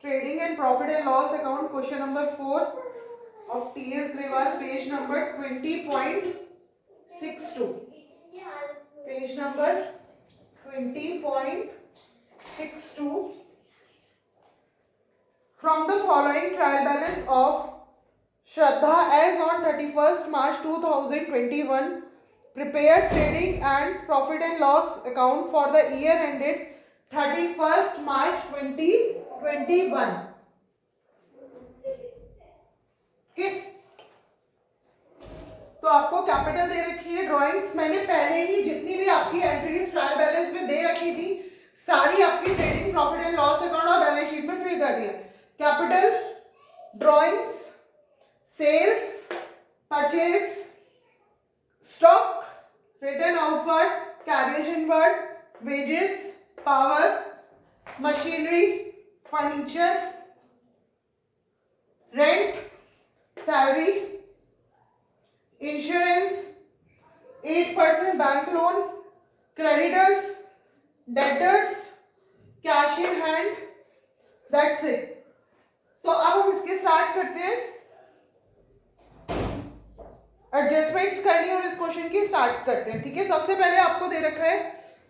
trading and profit and loss account, question number 4 of T.S. Grewal, page number 20.62. Page number 20.62. From the following trial balance of Shraddha as on 31st March 2021, prepare trading and profit and loss account for the year ended 31st March 2021. Okay? तो आपको capital दे रखी है, drawings मैंने पहले ही जितनी भी आपकी entries trial balance में दे रखी थी सारी आपकी trading profit and loss account और बैलेंस शीट में फिल कर दिया. Capital, drawings, sales, purchase, stock, return outward, carriage inward, wages, power, machinery, furniture, rent, salary, insurance, 8% bank loan, creditors, debtors, cash in hand, that's it. तो अब हम इसके start करते हैं, एडजस्टमेंट्स करनी और इस क्वेश्चन की स्टार्ट करते हैं. ठीक है, सबसे पहले आपको दे रखा है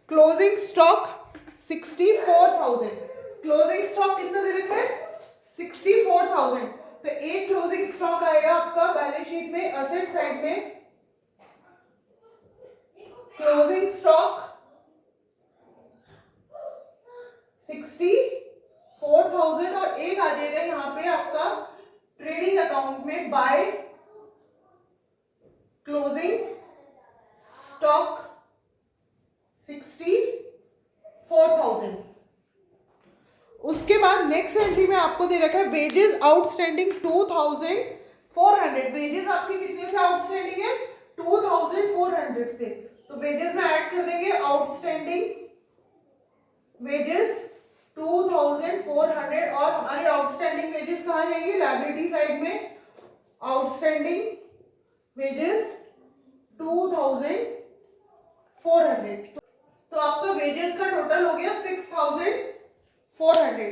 क्लोजिंग स्टॉक 64,000. क्लोजिंग स्टॉक कितना दे रखा है? 64,000. तो एक क्लोजिंग स्टॉक आएगा आपका बैलेंस शीट में असेट साइड में, क्लोजिंग स्टॉक 64,000 और एक आ जाएगा यहाँ पे आपका ट्रेडिंग अकाउंट में बाय क्लोजिंग स्टॉक 64,000. उसके बाद नेक्स्ट एंट्री में आपको दे रखा है वेजेस आउटस्टैंडिंग 2,400. वेजेस आपकी कितने से आउटस्टैंडिंग है? 2,400 से. तो वेजेस में ऐड कर देंगे आउटस्टैंडिंग वेजेस 2,400 और हमारे आउटस्टैंडिंग वेजेस कहाँ जाएंगे? लायबिलिटी साइड में आउटस्टैंडिंग वेजेस 2,400. तो आपका वेजेस का टोटल हो गया 6,400.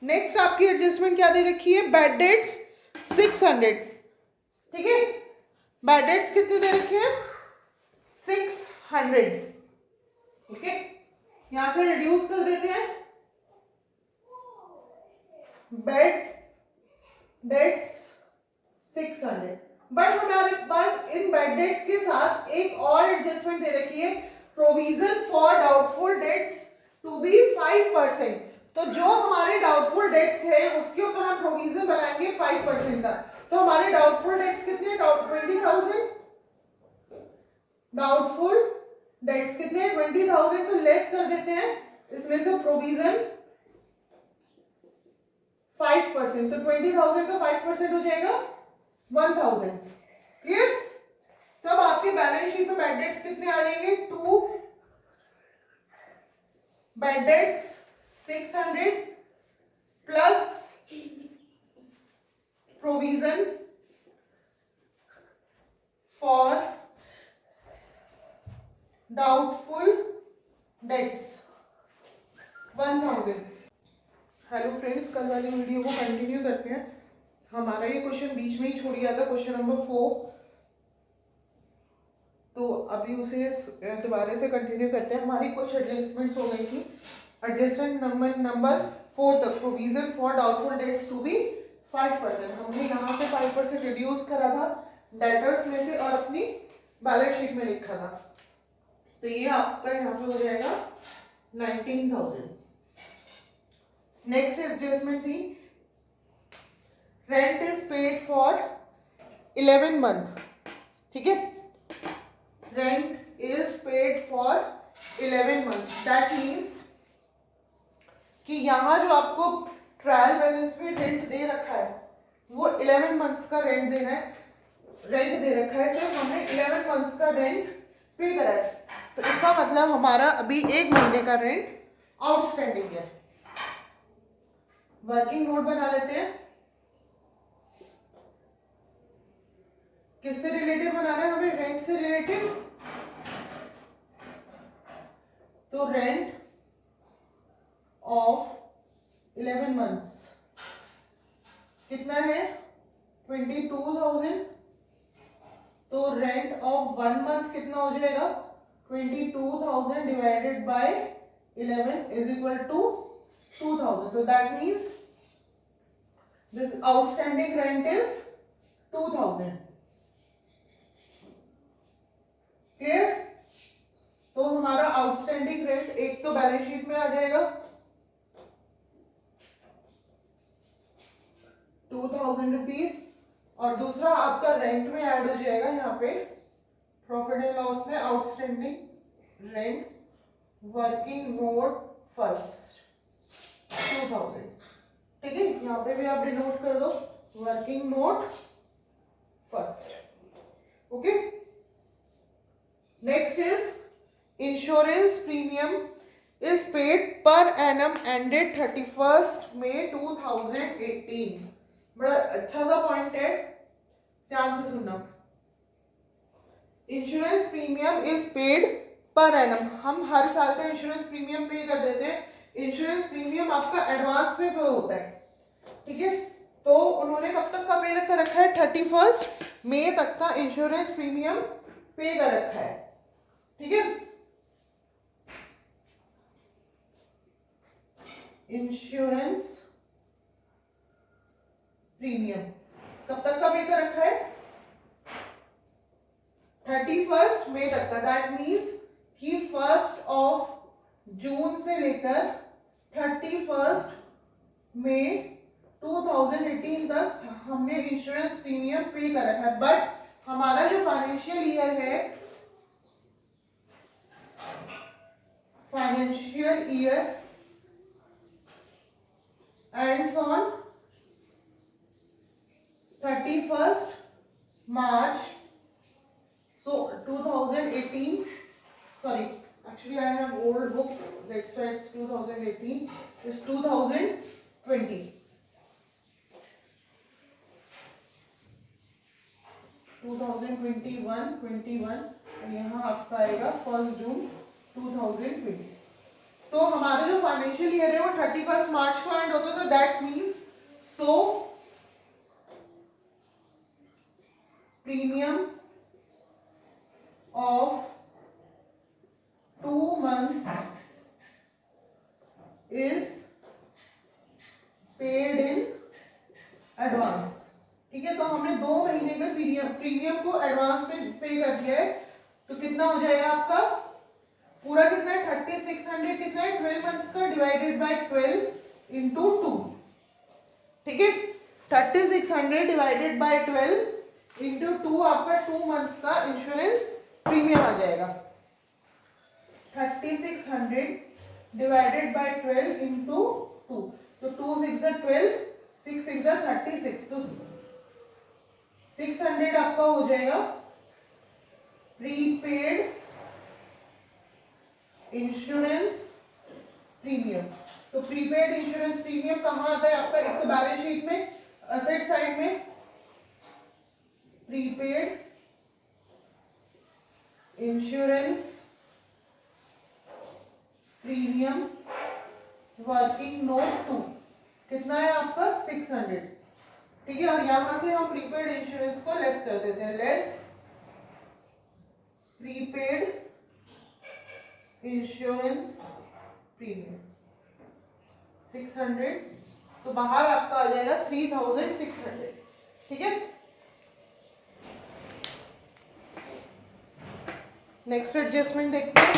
नेक्स्ट आपकी एडजस्टमेंट क्या दे रखी है? Bad debts 600. ठीक है, बैड डेट्स कितने दे रखे हैं? 600. ठीक है, यहां से रिड्यूस कर देते हैं. Bad debts 600. बट हमारे पास इन बैड डेट्स के साथ एक और एडजस्टमेंट दे रखी है, provision for doubtful debts to be 5%. तो जो हमारे डाउटफुल डेट्स है उसके ऊपर हम प्रोविजन बनाएंगे 5% का. तो हमारे डाउटफुल डेट्स कितने? 20,000. डाउटफुल डेट्स कितने? 20,000. तो लेस कर देते हैं इसमें से प्रोविजन 5%. तो 20,000 का 5% हो जाएगा 1,000. क्लियर? तब आपके बैलेंस शीट में बैड डेट्स कितने आ जाएंगे? 2 bad debts 600 plus provision for doubtful dates 1,000. Hello friends, कल वाली वीडियो को कंटिन्यू करते हैं. हमारा ये क्वेश्चन बीच में ही छूट गया था, क्वेश्चन नंबर 4. तो अभी उसे दोबारा से कंटिन्यू करते हैं. हमारी कुछ एडजस्टमेंट्स हो गई थी. एडजस्टमेंट नंबर 4 तक, provision for doubtful debts to be 5%. हमने यहाँ से 5% रिड्यूस करा था डेटर्स में से और अपनी बैलेंस शीट में लिखा था. तो ये आपका यहाँ पे हो जाएगा 19,000. नेक्स्ट एडजस्टमेंट थी rent is paid for 11 month. ठीक है, rent is paid for 11 months. That means कि यहाँ जो आपको ट्रायल बैलेंस में रेंट दे रखा है वो 11 मंथ्स का रेंट देना है. रेंट दे रखा है, सिर्फ हमने 11 मंथ्स का रेंट पे करा है. तो इसका मतलब हमारा अभी 1 महीने का रेंट आउटस्टैंडिंग है. वर्किंग नोट बना लेते हैं. किससे रिलेटेड बनाना है हमें? रेंट से रिलेटेड. तो रेंट ऑफ 11 months कितना है 22,000, तो रेंट ऑफ 1 मंथ कितना हो जाएगा 22,000 divided by 11 is equal to 2,000. So that means this outstanding rent is 2,000. Clear? तो हमारा आउटस्टैंडिंग रेंट एक तो बैलेंस शीट में आ जाएगा 2,000 रुपीज, और दूसरा आपका रेंट में ऐड हो जाएगा यहाँ पे प्रॉफिट एंड लॉस में outstanding rent working node first 2,000. ठीक है, यहाँ पे भी आप डिनोट कर दो working node first. Okay, next is insurance premium is paid per annum ended 31st May 2018. बड़ा अच्छा सा पॉइंट है, ध्यान से सुनना. Insurance premium is paid per annum. हम हर साल का इंश्योरेंस प्रीमियम पे कर देते हैं. इंश्योरेंस प्रीमियम आपका एडवांस में पे होता है. ठीक है, तो उन्होंने कब तक का पे कर रखा है 31 मई तक का इंश्योरेंस प्रीमियम पे कर रखा है. ठीक है, इंश्योरेंस प्रीमियम कब तक का पे कर रखा है 31 मई तक का. दैट मीन्स कि 1 जून से लेकर 31 मई 2018 तक हमने इंश्योरेंस प्रीमियम पे कर रखा है. बट हमारा जो फाइनेंशियल ईयर है, financial year ends on 31st March, so 2018, sorry, actually I have old book, that's why it's 2018, it's 2020. 2021 और यहाँ आपका आएगा 1 जून 2020. तो हमारा जो फाइनेंशियल ईयर है वो 31 मार्च को एंड होता है. तो that means so premium of 2 months is paid in advance. ठीक है, तो हमने 2 महीने का प्रीमियम को एडवांस में पे कर दिया है. तो कितना हो जाएगा आपका पूरा कितना है 3600 कितना है 12 मंथ्स का डिवाइडेड बाय 12 इंटू 2. ठीक है, 3600 डिवाइडेड बाय 12 इंटू 2 आपका 2 मंथ्स का इंश्योरेंस प्रीमियम आ जाएगा. 3600 डिवाइडेड बाय 12 इंटू 2, तो 2 6 12, 6 6 36, तो 600 आपका हो जाएगा प्रीपेड इंश्योरेंस प्रीमियम. तो प्रीपेड इंश्योरेंस प्रीमियम कहाँ आता है आपका, एक तो बैलेंस शीट में असेट साइड में prepaid insurance premium working note 2 कितना है आपका 600. ठीक है, और यहां से हम प्रीपेड इंश्योरेंस को लेस कर देते हैं. लेस प्रीपेड इंश्योरेंस प्रीमियम 600, तो बाहर आपका आ जाएगा 3600. ठीक है, नेक्स्ट एडजस्टमेंट देखते हैं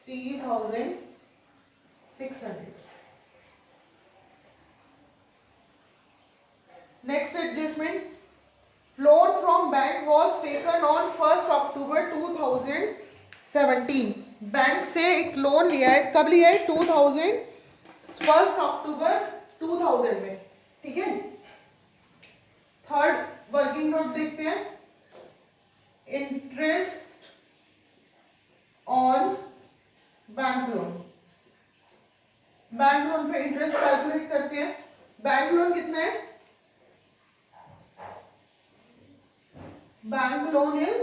3600. Next adjustment, loan from bank was taken on 1 October 2017. Bank से एक लोन लिया है, कब लिया है 1 अक्टूबर 2000 में. ठीक है, थर्ड वर्किंग नोट देखते हैं. Interest on bank loan. Bank loan पे इंटरेस्ट कैलकुलेट करते हैं. बैंक लोन कितना है, बैंक लोन इज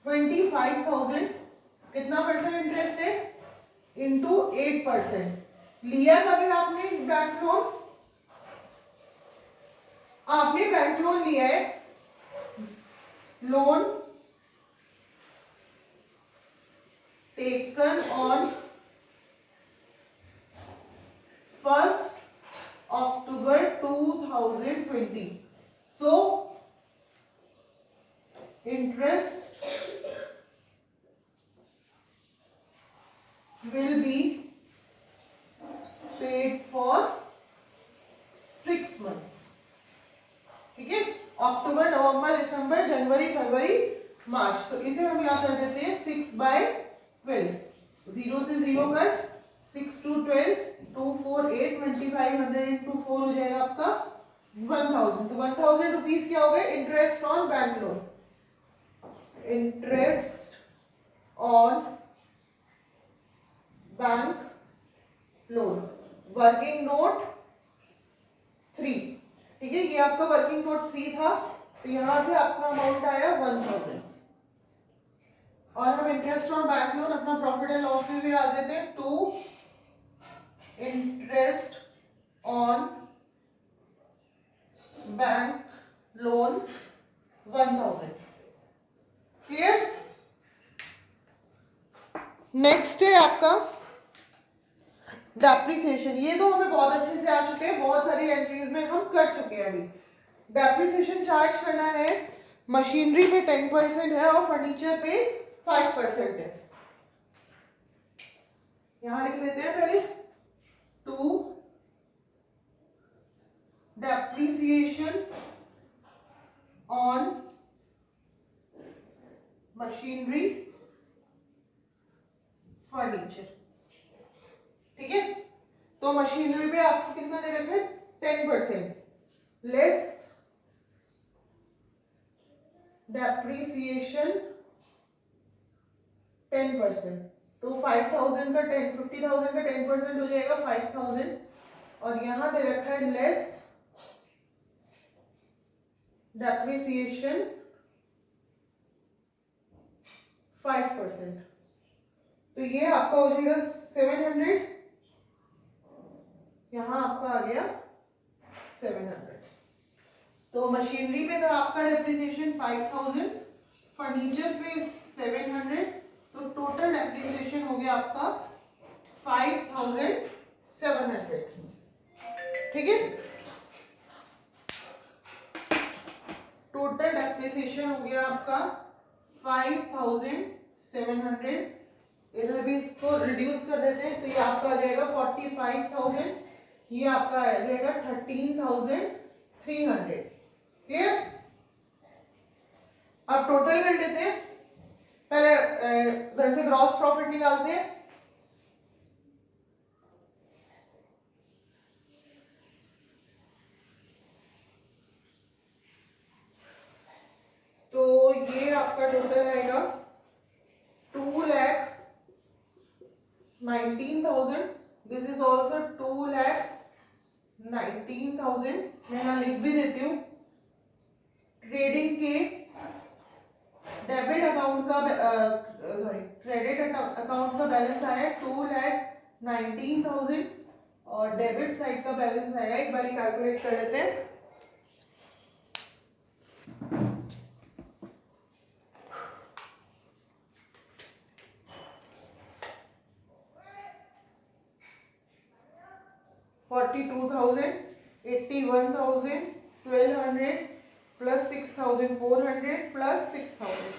25,000. कितना परसेंट इंटरेस्ट है इंटू 8%. लिया कब है आपने बैंक लोन आपने बैंक लोन लिया है, loan taken on 1st October 2020. So interest will be paid for 6 months. ठीक है, अक्टूबर, नवंबर, दिसंबर, जनवरी, फरवरी, मार्च. तो इसे हम यहाँ कर देते हैं 6/12. 0 से 0 कट, 6 to 12, 2 4 8 2500 into 4 हो जाएगा आपका 1000. तो 1000 रुपीज क्या हो गए? Interest on bank loan. Interest on bank loan. Working note 3. ठीक है, ये आपका वर्किंग नोट 3 था, तो यहां से आपका अमाउंट आया 1000. और हम इंटरेस्ट ऑन बैंक लोन अपना प्रॉफिट एंड लॉस में भी डाल देते हैं. To interest on bank loan 1000. Clear? Next है आपका डेप्रिसिएशन. ये तो हमें बहुत अच्छे से आ चुके हैं, बहुत सारी एंट्रीज में हम कर चुके हैं. अभी डेप्रिसिएशन चार्ज करना है. मशीनरी पे 10% है और फर्नीचर पे 5% है. यहां लिख लेते हैं पहले. To depreciation on machinery furniture. ठीक है, तो मशीनरी पे आपको कितना दे रखा है? 10% लेस डेप्रिसिएशन 10%. तो 5000 का 50,000 का 10% हो जाएगा 5000. और यहां दे रखा है लेस डेप्रिसिएशन 5%. तो ये आपका हो जाएगा 700. यहां आपका आ गया 700. तो मशीनरी पे था आपका डेप्रिसिएशन 5000, फर्नीचर पे 700. तो टोटल डेप्रिसिएशन हो गया आपका 5700. ठीक है, टोटल डेप्रिसिएशन हो गया आपका 5700. इधर भी इसको रिड्यूस कर देते हैं, तो ये आपका आ जाएगा 45,000. ये आपका आ जाएगा 13,300. क्लियर? अब टोटल कर लेते हैं. पहले इधर से ग्रॉस प्रॉफिट निकालते हैं. तो ये आपका टोटल आएगा 2,19,000. This is also 2,19,000. मैं यहाँ लिख भी देती हूँ. ट्रेडिंग के डेबिट अकाउंट का क्रेडिट अकाउंट का बैलेंस आया 2,19,000 और डेबिट साइड का बैलेंस आया, एक बार कैलकुलेट कर लेते हैं. $42,000, $81,000, $1,200 प्लस 6,400 प्लस 6,000.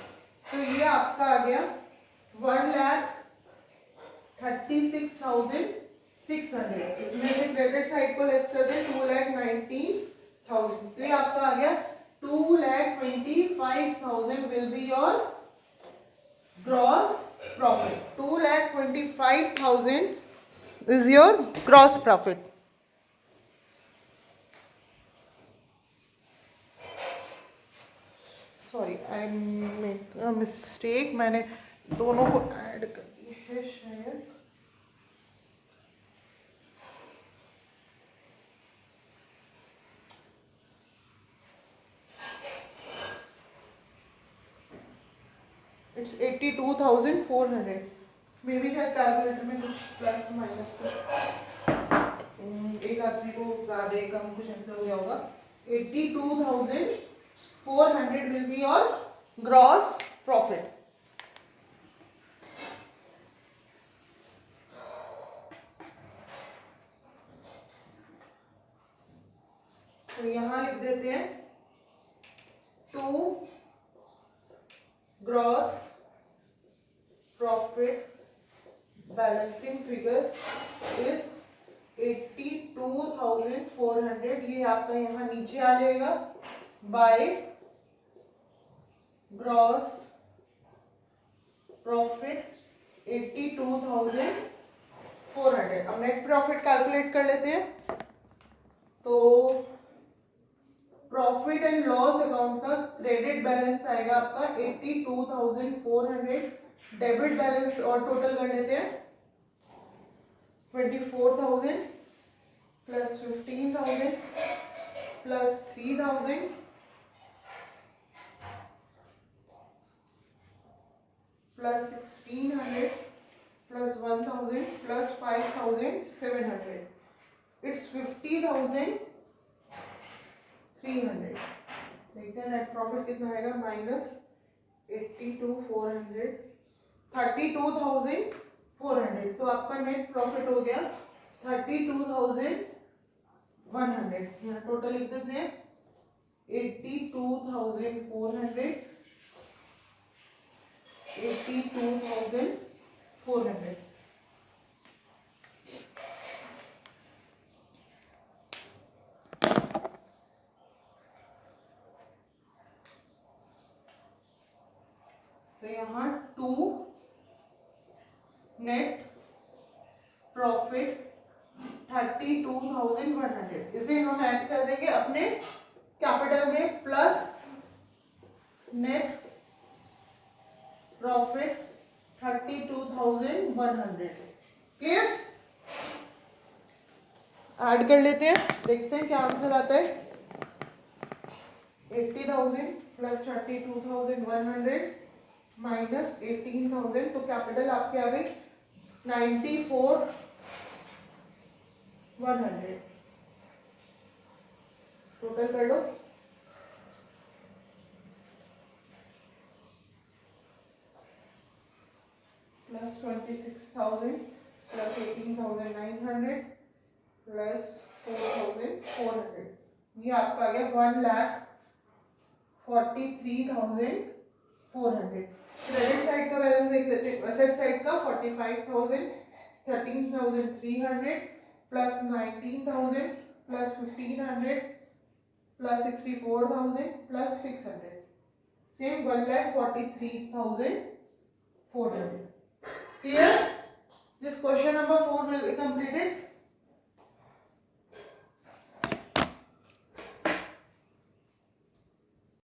तो ये आपका आ गया 1,36,600. इसमें से क्रेडिट साइड को लेस कर दें 2,19,000. तो ये आपका आ गया 2,25,000 will be your gross profit. 2,25,000 is your gross profit. Sorry, I make a mistake. मैंने दोनों को ऐड कर दी है शायद. इट्स 82,400. मे भी शायद कैलकुलेटर में कुछ प्लस माइनस कुछ एक आध जीरो ज़्यादा कम कुछ ऐसा हो गया होगा. 82,400 will be your gross profit. तो यहां लिख देते हैं to gross profit balancing figure is 82,400. ये आपका यहाँ नीचे आ जाएगा बाय ग्रॉस प्रॉफिट 82,400. अब नेट प्रॉफिट कैलकुलेट कर लेते हैं. तो प्रॉफिट एंड लॉस अकाउंट का क्रेडिट बैलेंस आएगा आपका 82,400. डेबिट बैलेंस और टोटल कर लेते हैं 24,000 plus 15,000 plus 3,000 plus 1,600 plus 1,000 plus 5,700. It's 50,300. देखते हैं नेट प्रॉफिट कितना आएगा. माइनस 82,400 32,400. तो आपका नेट प्रॉफिट हो गया 32,100. यहाँ टोटल लिख देते हैं 82,400 82,400. तो यहाँ टू नेट प्रॉफिट 32,100. इसे हम ऐड कर देंगे अपने कैपिटल में plus net profit 32,100. Clear. Add कर लेते हैं, देखते हैं क्या आंसर आता है. 80,000 प्लस 32,100 माइनस 18,000. तो कैपिटल आपकी आ गई 94,100. टोटल कर लो. Plus 26,000 plus 18,900 plus 4,400. ये आपका आ गया 1,43,400. क्रेडिट साइड का बैलेंस देख लेते हैं. एसेट साइड का 45,000 13,300 plus 19,000 plus 1,500 plus 64,000 plus 600. Same 1,43,400. Clear? This question number 4 will be completed.